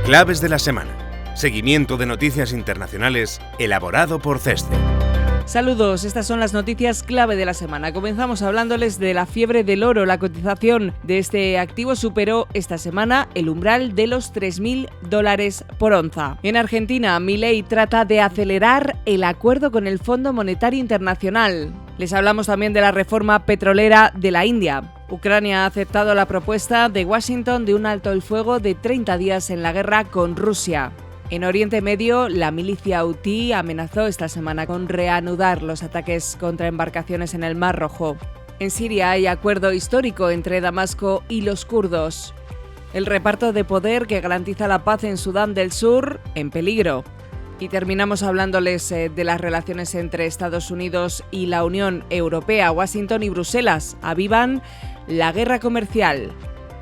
Claves de la semana. Seguimiento de noticias internacionales elaborado por CESCE. Saludos, estas son las noticias clave de la semana. Comenzamos hablándoles de la fiebre del oro. La cotización de este activo superó esta semana el umbral de los $3.000 por onza. En Argentina, Milei trata de acelerar el acuerdo con el Fondo Monetario Internacional. Les hablamos también de la reforma petrolera de la India. Ucrania ha aceptado la propuesta de Washington de un alto el fuego de 30 días en la guerra con Rusia. En Oriente Medio, la milicia Houthi amenazó esta semana con reanudar los ataques contra embarcaciones en el Mar Rojo. En Siria hay acuerdo histórico entre Damasco y los kurdos. El reparto de poder que garantiza la paz en Sudán del Sur en peligro. Y terminamos hablándoles de las relaciones entre Estados Unidos y la Unión Europea. Washington y Bruselas avivan la guerra comercial.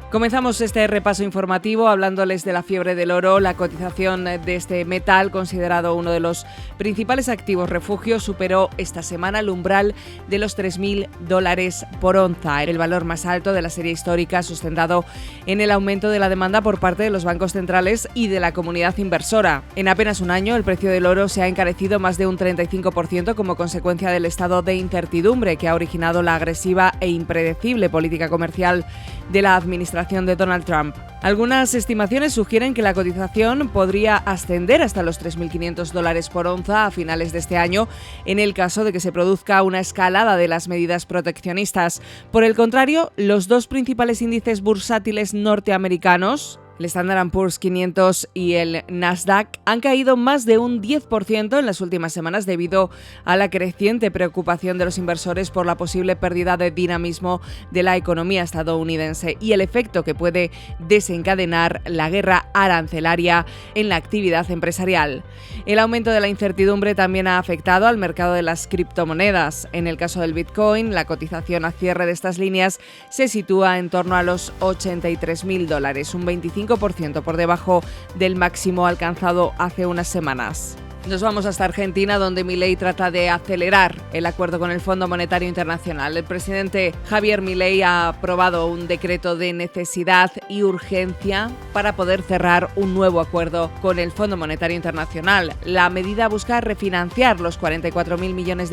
Comenzamos este repaso informativo hablándoles de la fiebre del oro. La cotización de este metal, considerado uno de los principales activos refugio, superó esta semana el umbral de los $3.000 por onza, el valor más alto de la serie histórica, sustentado en el aumento de la demanda por parte de los bancos centrales y de la comunidad inversora. En apenas un año, el precio del oro se ha encarecido más de un 35% como consecuencia del estado de incertidumbre que ha originado la agresiva e impredecible política comercial de la administración de Donald Trump. Algunas estimaciones sugieren que la cotización podría ascender hasta los $3.500 por onza a finales de este año, en el caso de que se produzca una escalada de las medidas proteccionistas. Por el contrario, los dos principales índices bursátiles norteamericanos, el Standard & Poor's 500 y el Nasdaq, han caído más de un 10% en las últimas semanas debido a la creciente preocupación de los inversores por la posible pérdida de dinamismo de la economía estadounidense y el efecto que puede desencadenar la guerra arancelaria en la actividad empresarial. El aumento de la incertidumbre también ha afectado al mercado de las criptomonedas. En el caso del Bitcoin, la cotización a cierre de estas líneas se sitúa en torno a los $83.000, un 25% por debajo del máximo alcanzado hace unas semanas. Nos vamos hasta Argentina, donde Milei trata de acelerar el acuerdo con el Fondo Monetario Internacional. El presidente Javier Milei ha aprobado un decreto de necesidad y urgencia para poder cerrar un nuevo acuerdo con el Fondo Monetario Internacional. La medida busca refinanciar los $44.000 millones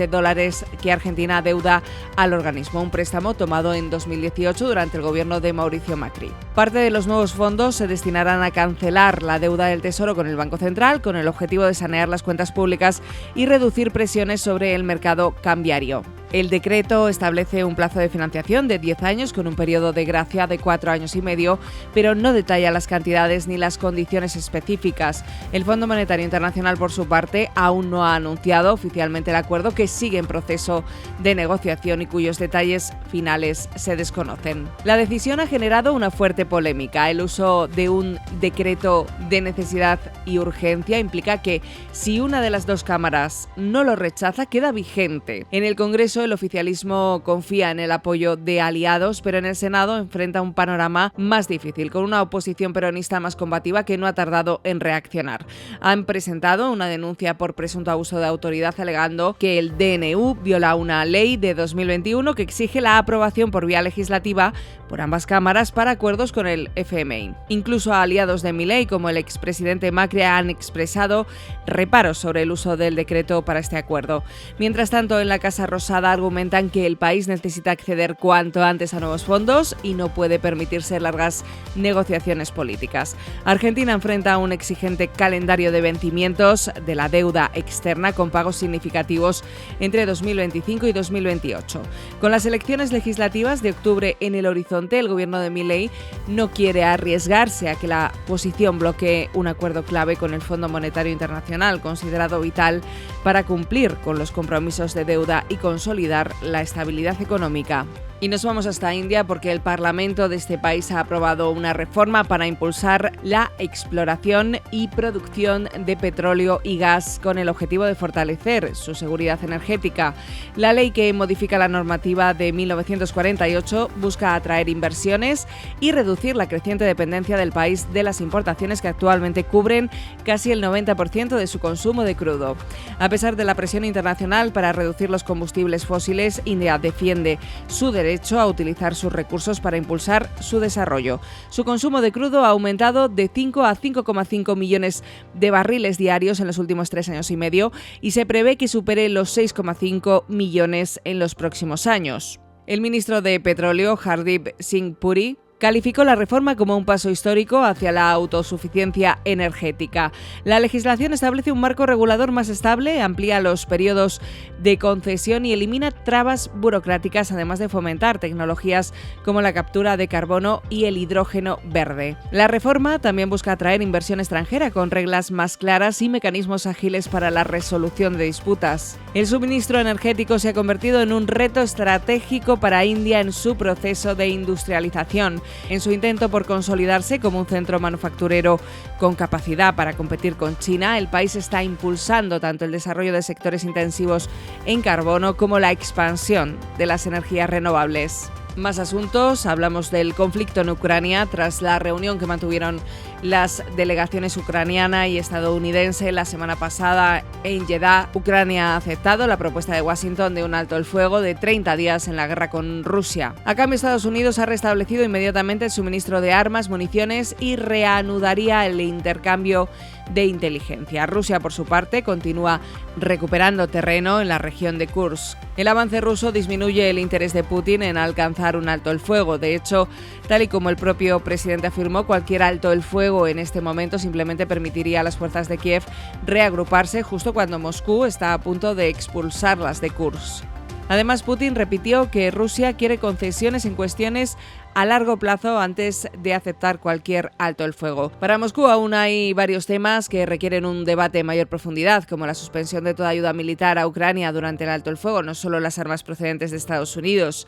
que Argentina adeuda al organismo, un préstamo tomado en 2018 durante el gobierno de Mauricio Macri. Parte de los nuevos fondos se destinarán a cancelar la deuda del Tesoro con el Banco Central, con el objetivo de sanear las cuentas públicas y reducir presiones sobre el mercado cambiario. El decreto establece un plazo de financiación de 10 años con un periodo de gracia de 4 años y medio, pero no detalla las cantidades ni las condiciones específicas. El Fondo Monetario Internacional, por su parte, aún no ha anunciado oficialmente el acuerdo, que sigue en proceso de negociación y cuyos detalles finales se desconocen. La decisión ha generado una fuerte polémica. El uso de un decreto de necesidad y urgencia implica que si una de las dos cámaras no lo rechaza, queda vigente. En el Congreso, el oficialismo confía en el apoyo de aliados, pero en el Senado enfrenta un panorama más difícil, con una oposición peronista más combativa que no ha tardado en reaccionar. Han presentado una denuncia por presunto abuso de autoridad, alegando que el DNU viola una ley de 2021 que exige la aprobación por vía legislativa por ambas cámaras para acuerdos con el FMI. Incluso aliados de Milei, como el expresidente Macri, han expresado reparos sobre el uso del decreto para este acuerdo. Mientras tanto, en la Casa Rosada argumentan que el país necesita acceder cuanto antes a nuevos fondos y no puede permitirse largas negociaciones políticas. Argentina enfrenta un exigente calendario de vencimientos de la deuda externa con pagos significativos entre 2025 y 2028. Con las elecciones legislativas de octubre en el horizonte, el gobierno de Milei no quiere arriesgarse a que la oposición bloquee un acuerdo clave con el Fondo Monetario Internacional, considerado vital para cumplir con los compromisos de deuda y consolidar la estabilidad económica. Y nos vamos hasta India porque el Parlamento de este país ha aprobado una reforma para impulsar la exploración y producción de petróleo y gas con el objetivo de fortalecer su seguridad energética. La ley que modifica la normativa de 1948 busca atraer inversiones y reducir la creciente dependencia del país de las importaciones que actualmente cubren casi el 90% de su consumo de crudo. A pesar de la presión internacional para reducir los combustibles fósiles, India defiende su derecho derecho a utilizar sus recursos para impulsar su desarrollo. Su consumo de crudo ha aumentado de 5 a 5,5 millones de barriles diarios en los últimos 3 años y medio y se prevé que supere los 6,5 millones en los próximos años. El ministro de Petróleo, Hardeep Singh Puri, calificó la reforma como un paso histórico hacia la autosuficiencia energética. La legislación establece un marco regulador más estable, amplía los periodos de concesión y elimina trabas burocráticas, además de fomentar tecnologías como la captura de carbono y el hidrógeno verde. La reforma también busca atraer inversión extranjera con reglas más claras y mecanismos ágiles para la resolución de disputas. El suministro energético se ha convertido en un reto estratégico para India en su proceso de industrialización. En su intento por consolidarse como un centro manufacturero con capacidad para competir con China, el país está impulsando tanto el desarrollo de sectores intensivos en carbono como la expansión de las energías renovables. Más asuntos, hablamos del conflicto en Ucrania tras la reunión que mantuvieron las delegaciones ucraniana y estadounidense la semana pasada en Jeddah. Ucrania ha aceptado la propuesta de Washington de un alto el fuego de 30 días en la guerra con Rusia. A cambio, Estados Unidos ha restablecido inmediatamente el suministro de armas, municiones y reanudaría el intercambio de inteligencia. Rusia, por su parte, continúa recuperando terreno en la región de Kursk. El avance ruso disminuye el interés de Putin en alcanzar un alto el fuego. De hecho, tal y como el propio presidente afirmó, cualquier alto el fuego en este momento simplemente permitiría a las fuerzas de Kiev reagruparse justo cuando Moscú está a punto de expulsarlas de Kursk. Además, Putin repitió que Rusia quiere concesiones en cuestiones a largo plazo antes de aceptar cualquier alto el fuego. Para Moscú aún hay varios temas que requieren un debate en mayor profundidad, como la suspensión de toda ayuda militar a Ucrania durante el alto el fuego, no solo las armas procedentes de Estados Unidos.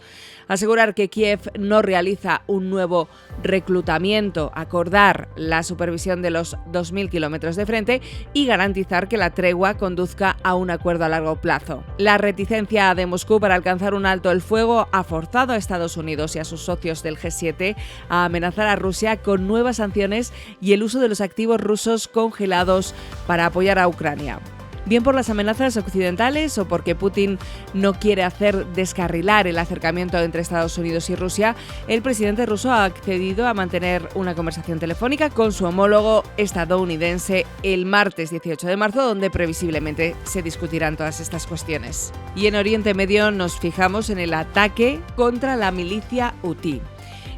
Asegurar que Kiev no realiza un nuevo reclutamiento, acordar la supervisión de los 2.000 kilómetros de frente y garantizar que la tregua conduzca a un acuerdo a largo plazo. La reticencia de Moscú para alcanzar un alto el fuego ha forzado a Estados Unidos y a sus socios del G7 a amenazar a Rusia con nuevas sanciones y el uso de los activos rusos congelados para apoyar a Ucrania. Bien por las amenazas occidentales o porque Putin no quiere hacer descarrilar el acercamiento entre Estados Unidos y Rusia, el presidente ruso ha accedido a mantener una conversación telefónica con su homólogo estadounidense el martes 18 de marzo, donde previsiblemente se discutirán todas estas cuestiones. Y en Oriente Medio nos fijamos en el ataque contra la milicia Hutí.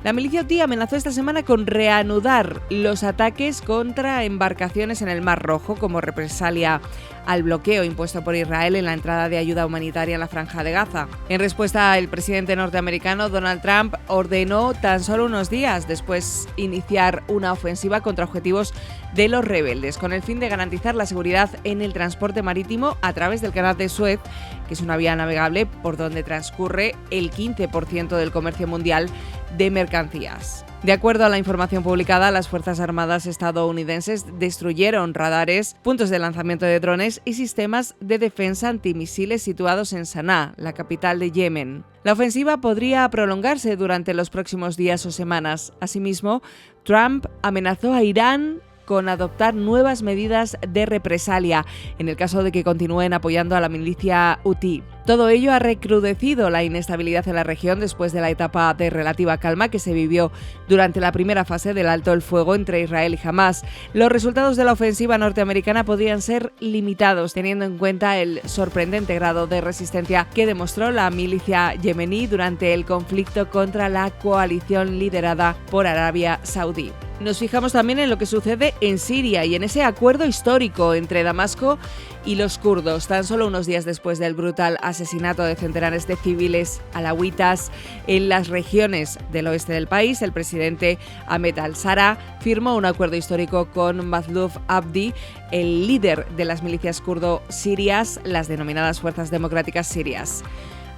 La milicia Hutí amenazó esta semana con reanudar los ataques contra embarcaciones en el Mar Rojo como represalia al bloqueo impuesto por Israel en la entrada de ayuda humanitaria en la Franja de Gaza. En respuesta, el presidente norteamericano Donald Trump ordenó tan solo unos días después iniciar una ofensiva contra objetivos de los rebeldes, con el fin de garantizar la seguridad en el transporte marítimo a través del Canal de Suez, que es una vía navegable por donde transcurre el 15% del comercio mundial de mercancías. De acuerdo a la información publicada, las Fuerzas Armadas estadounidenses destruyeron radares, puntos de lanzamiento de drones y sistemas de defensa antimisiles situados en Sanaa, la capital de Yemen. La ofensiva podría prolongarse durante los próximos días o semanas. Asimismo, Trump amenazó a Irán con adoptar nuevas medidas de represalia en el caso de que continúen apoyando a la milicia Hutí. Todo ello ha recrudecido la inestabilidad en la región después de la etapa de relativa calma que se vivió durante la primera fase del alto el fuego entre Israel y Hamás. Los resultados de la ofensiva norteamericana podrían ser limitados, teniendo en cuenta el sorprendente grado de resistencia que demostró la milicia yemení durante el conflicto contra la coalición liderada por Arabia Saudí. Nos fijamos también en lo que sucede en Siria y en ese acuerdo histórico entre Damasco y los kurdos. Tan solo unos días después del brutal asesinato de centenares de civiles alawitas en las regiones del oeste del país, el presidente Ahmed al-Shara firmó un acuerdo histórico con Mazlouf Abdi, el líder de las milicias kurdo-sirias, las denominadas Fuerzas Democráticas Sirias.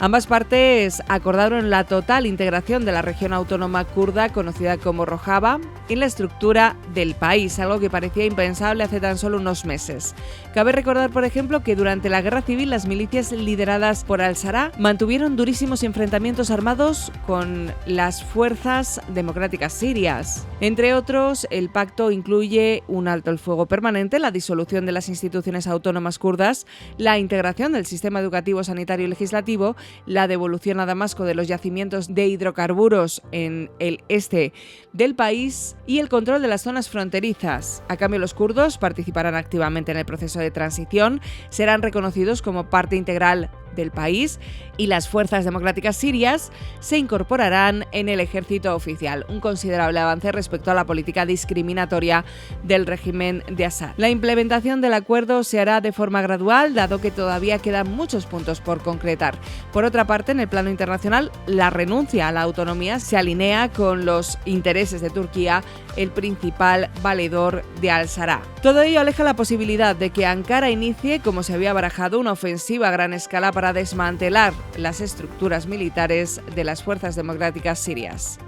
Ambas partes acordaron la total integración de la región autónoma kurda, conocida como Rojava, en la estructura del país, algo que parecía impensable hace tan solo unos meses. Cabe recordar, por ejemplo, que durante la guerra civil las milicias lideradas por al-Shara mantuvieron durísimos enfrentamientos armados con las fuerzas democráticas sirias. Entre otros, el pacto incluye un alto el fuego permanente, la disolución de las instituciones autónomas kurdas, la integración del sistema educativo, sanitario y legislativo la devolución a Damasco de los yacimientos de hidrocarburos en el este del país y el control de las zonas fronterizas. A cambio, los kurdos participarán activamente en el proceso de transición, serán reconocidos como parte integral del país y las fuerzas democráticas sirias se incorporarán en el ejército oficial, un considerable avance respecto a la política discriminatoria del régimen de Assad. La implementación del acuerdo se hará de forma gradual, dado que todavía quedan muchos puntos por concretar. Por otra parte, en el plano internacional, la renuncia a la autonomía se alinea con los intereses de Turquía, el principal valedor de Al-Sarraj. Todo ello aleja la posibilidad de que Ankara inicie, como se había barajado, una ofensiva a gran escala para desmantelar las estructuras militares de las fuerzas democráticas sirias.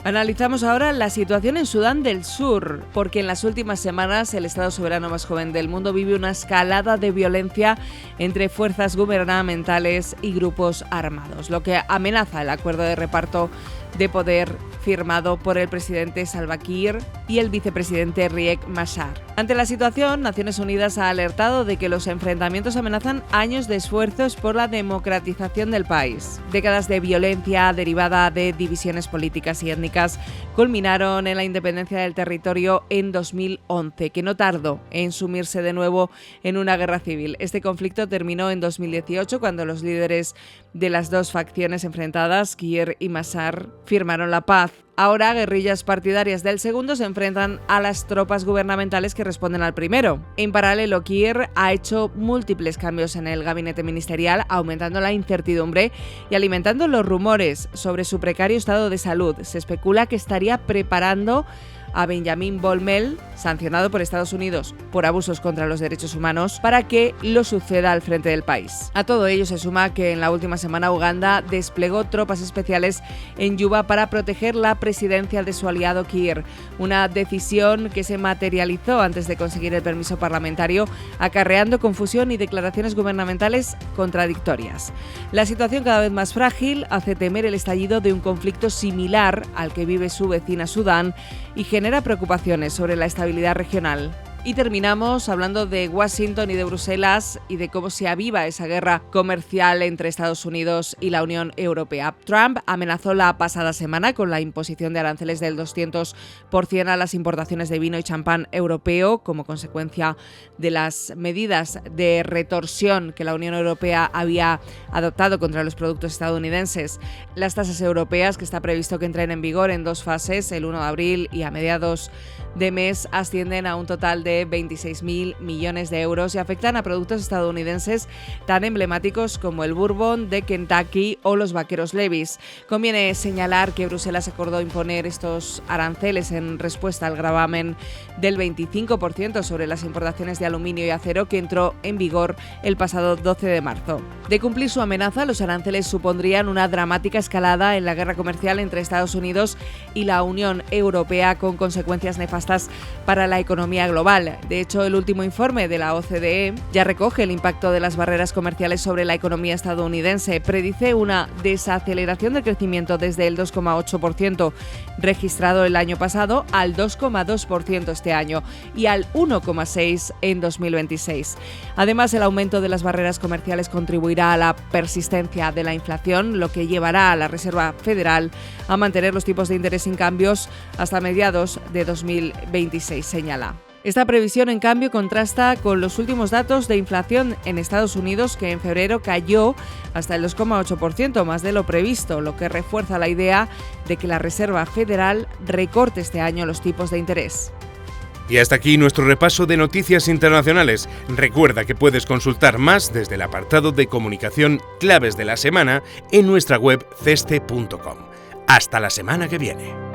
Analizamos ahora la situación en Sudán del Sur, porque en las últimas semanas el Estado soberano más joven del mundo vive una escalada de violencia entre fuerzas gubernamentales y grupos armados, lo que amenaza el acuerdo de reparto de poder firmado por el presidente Salva Kiir y el vicepresidente Riek Machar. Ante la situación, Naciones Unidas ha alertado de que los enfrentamientos amenazan años de esfuerzos por la democratización del país. Décadas de violencia derivada de divisiones políticas y étnicas culminaron en la independencia del territorio en 2011, que no tardó en sumirse de nuevo en una guerra civil. Este conflicto terminó en 2018 cuando los líderes de las dos facciones enfrentadas, Kiir y Machar, firmaron la paz. Ahora, guerrillas partidarias del segundo se enfrentan a las tropas gubernamentales que responden al primero. En paralelo, Kiir ha hecho múltiples cambios en el gabinete ministerial, aumentando la incertidumbre y alimentando los rumores sobre su precario estado de salud. Se especula que estaría preparando a Benjamin Bolmel, sancionado por Estados Unidos por abusos contra los derechos humanos, para que lo suceda al frente del país. A todo ello se suma que en la última semana Uganda desplegó tropas especiales en Yuba para proteger la presidencia de su aliado Kiir, una decisión que se materializó antes de conseguir el permiso parlamentario, acarreando confusión y declaraciones gubernamentales contradictorias. La situación, cada vez más frágil, hace temer el estallido de un conflicto similar al que vive su vecina Sudán y genera preocupaciones sobre la estabilidad regional. Y terminamos hablando de Washington y de Bruselas y de cómo se aviva esa guerra comercial entre Estados Unidos y la Unión Europea. Trump amenazó la pasada semana con la imposición de aranceles del 200% a las importaciones de vino y champán europeo como consecuencia de las medidas de retorsión que la Unión Europea había adoptado contra los productos estadounidenses. Las tasas europeas, que está previsto que entren en vigor en dos fases, el 1 de abril y a mediados de mes, ascienden a un total de 26.000 millones de euros y afectan a productos estadounidenses tan emblemáticos como el Bourbon de Kentucky o los Vaqueros Levi's. Conviene señalar que Bruselas acordó imponer estos aranceles en respuesta al gravamen del 25% sobre las importaciones de aluminio y acero que entró en vigor el pasado 12 de marzo. De cumplir su amenaza, los aranceles supondrían una dramática escalada en la guerra comercial entre Estados Unidos y la Unión Europea, con consecuencias nefastas para la economía global. De hecho, el último informe de la OCDE ya recoge el impacto de las barreras comerciales sobre la economía estadounidense. Predice una desaceleración del crecimiento desde el 2,8% registrado el año pasado al 2,2% este año y al 1,6% en 2026. Además, el aumento de las barreras comerciales contribuirá a la persistencia de la inflación, lo que llevará a la Reserva Federal a mantener los tipos de interés sin cambios hasta mediados de 2026, señala. Esta previsión, en cambio, contrasta con los últimos datos de inflación en Estados Unidos, que en febrero cayó hasta el 2,8%, más de lo previsto, lo que refuerza la idea de que la Reserva Federal recorte este año los tipos de interés. Y hasta aquí nuestro repaso de noticias internacionales. Recuerda que puedes consultar más desde el apartado de comunicación Claves de la Semana en nuestra web ceste.com. Hasta la semana que viene.